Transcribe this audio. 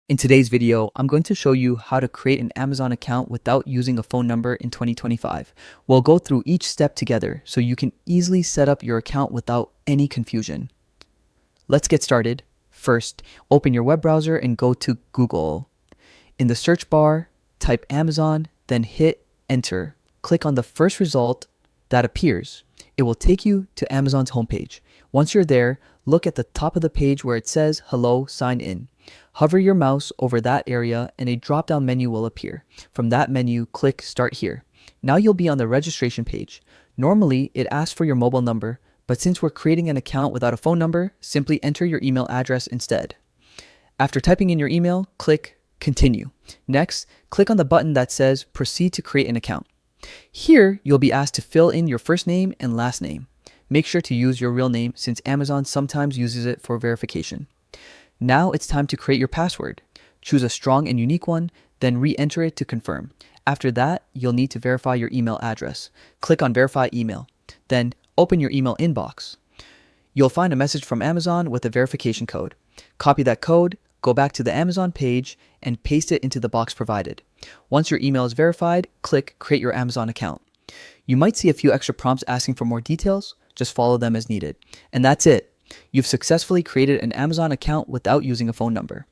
In today's video, I'm going to show you how to create an Amazon account without using a phone number in 2025. We'll go through each step together so you can easily set up your account without any confusion. Let's get started. First, open your web browser and go to Google. In the search bar, type Amazon, then hit enter. Click on the first result that appears. It will take you to Amazon's homepage. Once you're there, look at the top of the page where it says Hello, sign in. Hover your mouse over that area and a drop-down menu will appear. From that menu, click Start Here. Now you'll be on the registration page. Normally, it asks for your mobile number, but since we're creating an account without a phone number, simply enter your email address instead. After typing in your email, click Continue. Next, click on the button that says Proceed to create an account. Here, you'll be asked to fill in your first name and last name. Make sure to use your real name since Amazon sometimes uses it for verification. Now it's time to create your password. Choose a strong and unique one, then re-enter it to confirm. After that, you'll need to verify your email address. Click on Verify Email. Then open your email inbox. You'll find a message from Amazon with a verification code. Copy that code, go back to the Amazon page, and paste it into the box provided. Once your email is verified, click Create Your Amazon Account. You might see a few extra prompts asking for more details. Just follow them as needed. And that's it. You've successfully created an Amazon account without using a phone number.